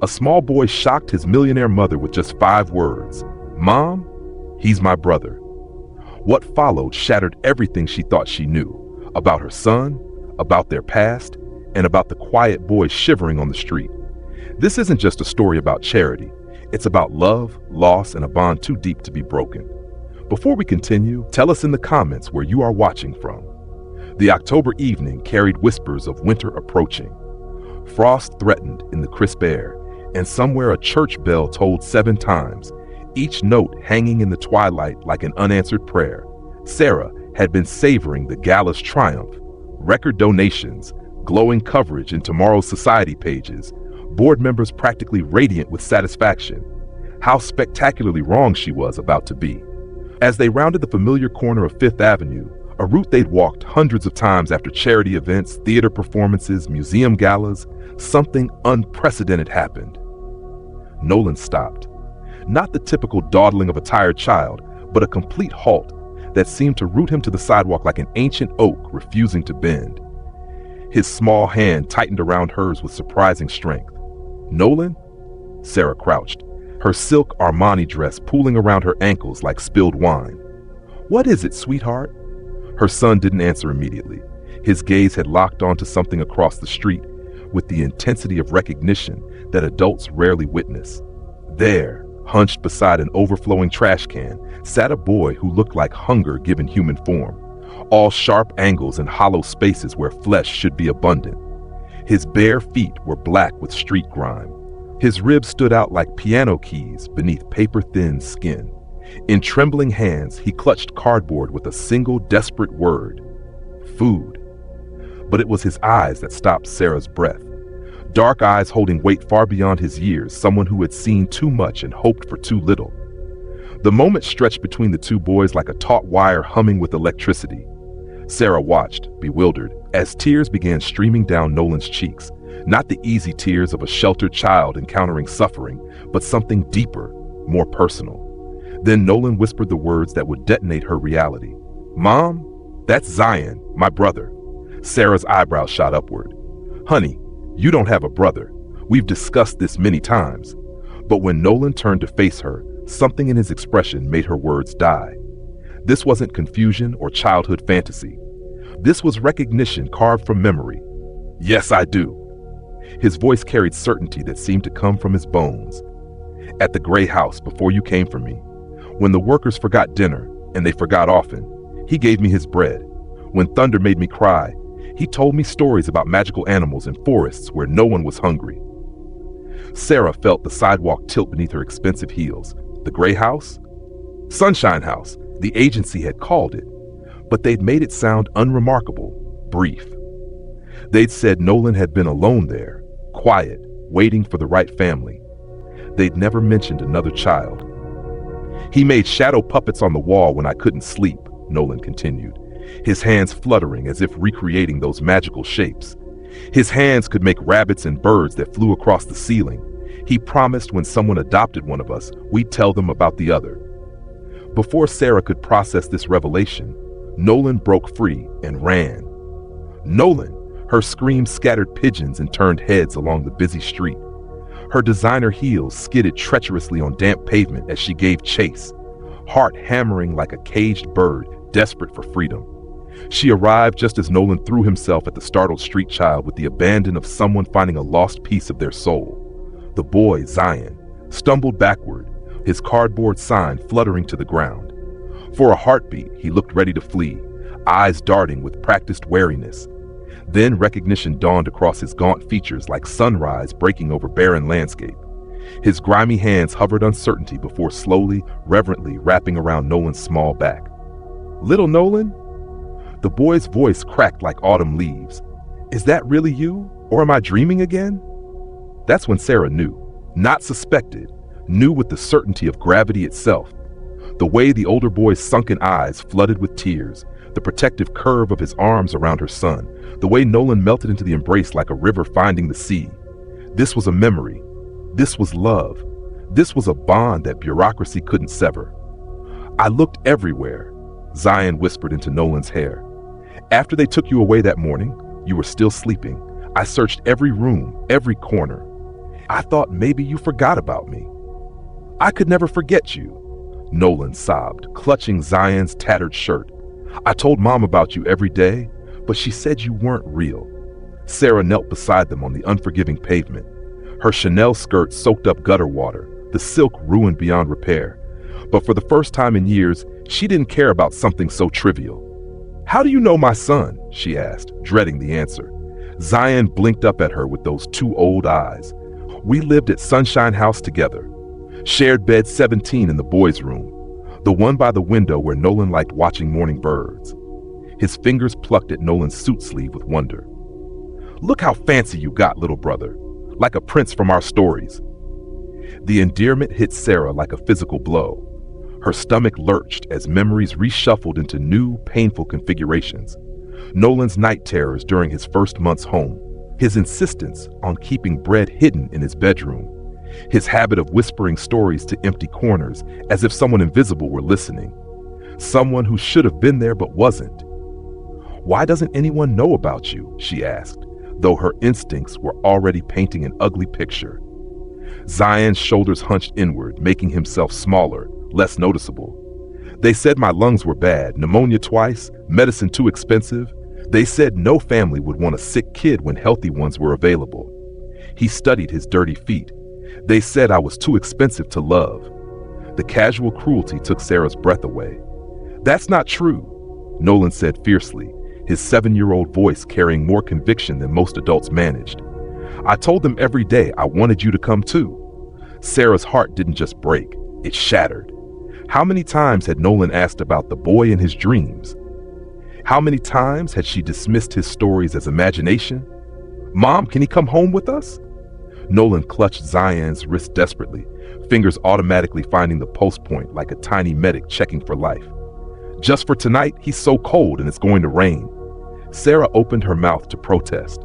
A small boy shocked his millionaire mother with just 5 words. "Mom, he's my brother." What followed shattered everything she thought she knew about her son, about their past, and about the quiet boy shivering on the street. This isn't just a story about charity. It's about love, loss, and a bond too deep to be broken. Before we continue, tell us in the comments where you are watching from. The October evening carried whispers of winter approaching. Frost threatened in the crisp air, and somewhere a church bell tolled 7 times, each note hanging in the twilight like an unanswered prayer. Sarah had been savoring the gala's triumph, record donations, glowing coverage in tomorrow's society pages, board members practically radiant with satisfaction. How spectacularly wrong she was about to be. As they rounded the familiar corner of 5th Avenue, a route they'd walked hundreds of times after charity events, theater performances, museum galas, something unprecedented happened. Nolan stopped. Not the typical dawdling of a tired child, but a complete halt that seemed to root him to the sidewalk like an ancient oak refusing to bend. His small hand tightened around hers with surprising strength. "Nolan?" Sarah crouched, her silk Armani dress pooling around her ankles like spilled wine. "What is it, sweetheart?" Her son didn't answer immediately. His gaze had locked onto something across the street with the intensity of recognition that adults rarely witness. There, hunched beside an overflowing trash can, sat a boy who looked like hunger given human form, all sharp angles and hollow spaces where flesh should be abundant. His bare feet were black with street grime. His ribs stood out like piano keys beneath paper-thin skin. In trembling hands, he clutched cardboard with a single desperate word: food. But it was his eyes that stopped Sarah's breath. Dark eyes holding weight far beyond his years, someone who had seen too much and hoped for too little. The moment stretched between the two boys like a taut wire humming with electricity. Sarah watched, bewildered, as tears began streaming down Nolan's cheeks, not the easy tears of a sheltered child encountering suffering, but something deeper, more personal. Then Nolan whispered the words that would detonate her reality. "Mom, that's Zion, my brother." Sarah's eyebrows shot upward. "Honey, you don't have a brother. We've discussed this many times." But when Nolan turned to face her, something in his expression made her words die. This wasn't confusion or childhood fantasy. This was recognition carved from memory. "Yes, I do." His voice carried certainty that seemed to come from his bones. "At the gray house before you came for me, when the workers forgot dinner, and they forgot often, he gave me his bread. When thunder made me cry, he told me stories about magical animals in forests where no one was hungry." Sarah felt the sidewalk tilt beneath her expensive heels. The gray house? Sunshine House, the agency had called it. But they'd made it sound unremarkable, brief. They'd said Nolan had been alone there, quiet, waiting for the right family. They'd never mentioned another child. "He made shadow puppets on the wall when I couldn't sleep," Nolan continued, his hands fluttering as if recreating those magical shapes. His hands could make rabbits and birds that flew across the ceiling. He promised when someone adopted one of us, we'd tell them about the other. Before Sarah could process this revelation, Nolan broke free and ran. "Nolan!" Her scream scattered pigeons and turned heads along the busy street. Her designer heels skidded treacherously on damp pavement as she gave chase, heart hammering like a caged bird desperate for freedom. She arrived just as Nolan threw himself at the startled street child with the abandon of someone finding a lost piece of their soul. The boy, Zion, stumbled backward, his cardboard sign fluttering to the ground. For a heartbeat, he looked ready to flee, eyes darting with practiced wariness. Then recognition dawned across his gaunt features like sunrise breaking over barren landscape. His grimy hands hovered uncertainty before slowly, reverently wrapping around Nolan's small back. "Little Nolan?" The boy's voice cracked like autumn leaves. "Is that really you? Or am I dreaming again?" That's when Sarah knew, not suspected, knew with the certainty of gravity itself. The way the older boy's sunken eyes flooded with tears, the protective curve of his arms around her son, the way Nolan melted into the embrace like a river finding the sea. This was a memory. This was love. This was a bond that bureaucracy couldn't sever. "I looked everywhere," Zion whispered into Nolan's hair. "After they took you away that morning, you were still sleeping. I searched every room, every corner. I thought maybe you forgot about me. I could never forget you, Nolan sobbed, clutching Zion's tattered shirt. I told Mom about you every day, but she said you weren't real. Sarah knelt beside them on the unforgiving pavement. Her Chanel skirt soaked up gutter water, the silk ruined beyond repair. But for the first time in years, she didn't care about something so trivial. How do you know my son? She asked, dreading the answer. Zion blinked up at her with those two old eyes. We lived at Sunshine House together. Shared bed 17 in the boys' room, the one by the window where Nolan liked watching morning birds. His fingers plucked at Nolan's suit sleeve with wonder. Look how fancy you got, little brother, like a prince from our stories. The endearment hit Sarah like a physical blow. Her stomach lurched as memories reshuffled into new, painful configurations. Nolan's night terrors during his first months home, his insistence on keeping bread hidden in his bedroom, his habit of whispering stories to empty corners as if someone invisible were listening, someone who should have been there but wasn't. Why doesn't anyone know about you? She asked, though her instincts were already painting an ugly picture. Zion's shoulders hunched inward, making himself smaller, less noticeable. They said my lungs were bad, pneumonia twice, medicine too expensive. They said no family would want a sick kid when healthy ones were available. He studied his dirty feet. They said I was too expensive to love. The casual cruelty took Sarah's breath away. That's not true, Nolan said fiercely, his 7-year-old voice carrying more conviction than most adults managed. I told them every day I wanted you to come too. Sarah's heart didn't just break, it shattered. How many times had Nolan asked about the boy in his dreams? How many times had she dismissed his stories as imagination? Mom, can he come home with us? Nolan clutched Zion's wrist desperately, fingers automatically finding the pulse point like a tiny medic checking for life. Just for tonight, he's so cold and it's going to rain. Sarah opened her mouth to protest.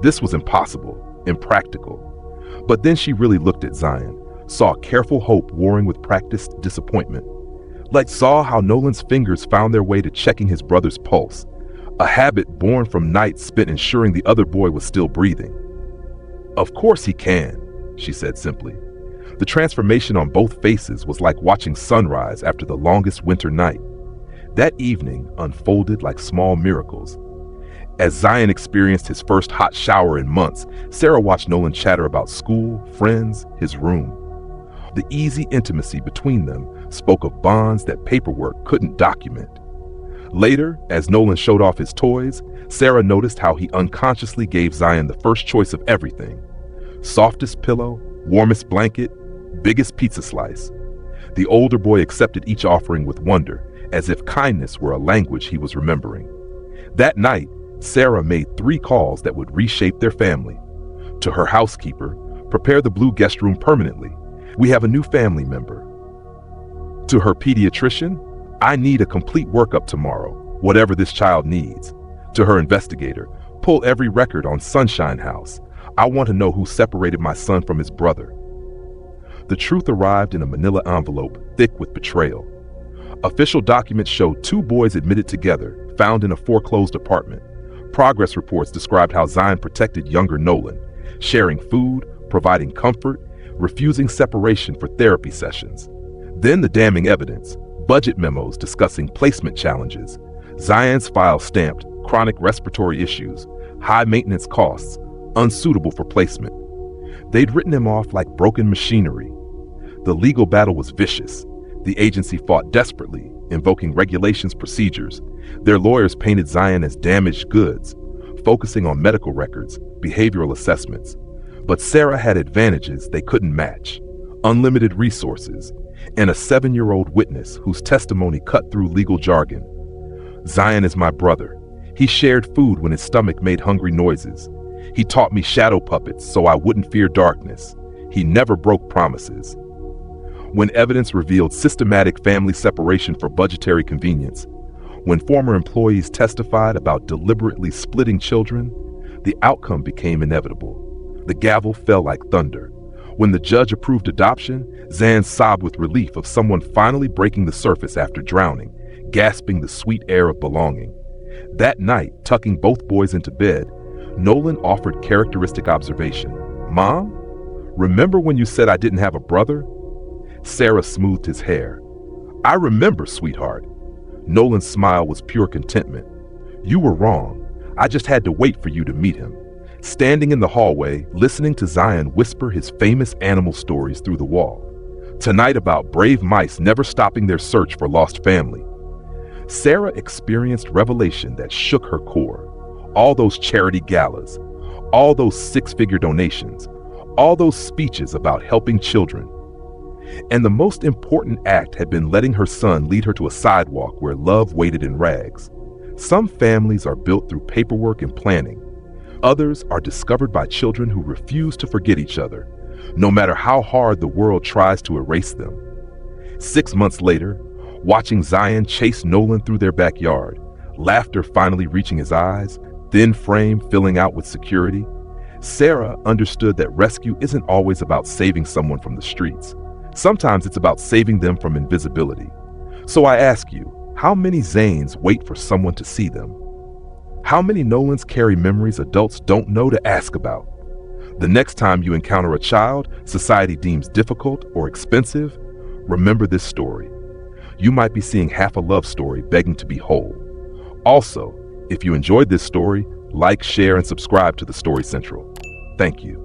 This was impossible, impractical. But then she really looked at Zion, saw careful hope warring with practiced disappointment. Saw how Nolan's fingers found their way to checking his brother's pulse, a habit born from nights spent ensuring the other boy was still breathing. Of course he can, she said simply. The transformation on both faces was like watching sunrise after the longest winter night. That evening unfolded like small miracles. As Zion experienced his first hot shower in months, Sarah watched Nolan chatter about school, friends, his room. The easy intimacy between them spoke of bonds that paperwork couldn't document. Later, as Nolan showed off his toys, Sarah noticed how he unconsciously gave Zion the first choice of everything. Softest pillow, warmest blanket, biggest pizza slice. The older boy accepted each offering with wonder, as if kindness were a language he was remembering. That night, Sarah made 3 calls that would reshape their family. To her housekeeper, prepare the blue guest room permanently. We have a new family member. To her pediatrician, I need a complete workup tomorrow, whatever this child needs. To her investigator, pull every record on Sunshine House. I want to know who separated my son from his brother. The truth arrived in a manila envelope thick with betrayal. Official documents showed 2 boys admitted together, found in a foreclosed apartment. Progress reports described how Zion protected younger Nolan, sharing food, providing comfort, refusing separation for therapy sessions. Then the damning evidence, budget memos discussing placement challenges, Zion's file stamped chronic respiratory issues, high maintenance costs, unsuitable for placement. They'd written him off like broken machinery. The legal battle was vicious. The agency fought desperately, invoking regulations, procedures. Their lawyers painted Zion as damaged goods, focusing on medical records, behavioral assessments. But Sarah had advantages they couldn't match: unlimited resources, and a 7-year-old witness whose testimony cut through legal jargon. Zion is my brother. He shared food when his stomach made hungry noises. He taught me shadow puppets so I wouldn't fear darkness. He never broke promises. When evidence revealed systematic family separation for budgetary convenience, when former employees testified about deliberately splitting children, the outcome became inevitable. The gavel fell like thunder. When the judge approved adoption, Zan sobbed with relief of someone finally breaking the surface after drowning, gasping the sweet air of belonging. That night, tucking both boys into bed, Nolan offered characteristic observation. Mom, Remember when you said I didn't have a brother? Sarah smoothed his hair. I remember, sweetheart. Nolan's smile was pure contentment. You were wrong. I just had to wait for you to meet him. Standing in the hallway, listening to Zion whisper his famous animal stories through the wall. Tonight about brave mice never stopping their search for lost family. Sarah experienced revelation that shook her core. All those charity galas, all those six-figure donations, all those speeches about helping children. And the most important act had been letting her son lead her to a sidewalk where love waited in rags. Some families are built through paperwork and planning. Others are discovered by children who refuse to forget each other, no matter how hard the world tries to erase them. 6 months later, watching Zion chase Nolan through their backyard, laughter finally reaching his eyes, thin frame filling out with security, Sarah understood that rescue isn't always about saving someone from the streets. Sometimes it's about saving them from invisibility. So I ask you, how many Zanes wait for someone to see them? How many Nolans carry memories adults don't know to ask about? The next time you encounter a child society deems difficult or expensive, remember this story. You might be seeing half a love story begging to be whole. Also, if you enjoyed this story, like, share, and subscribe to The Story Central. Thank you.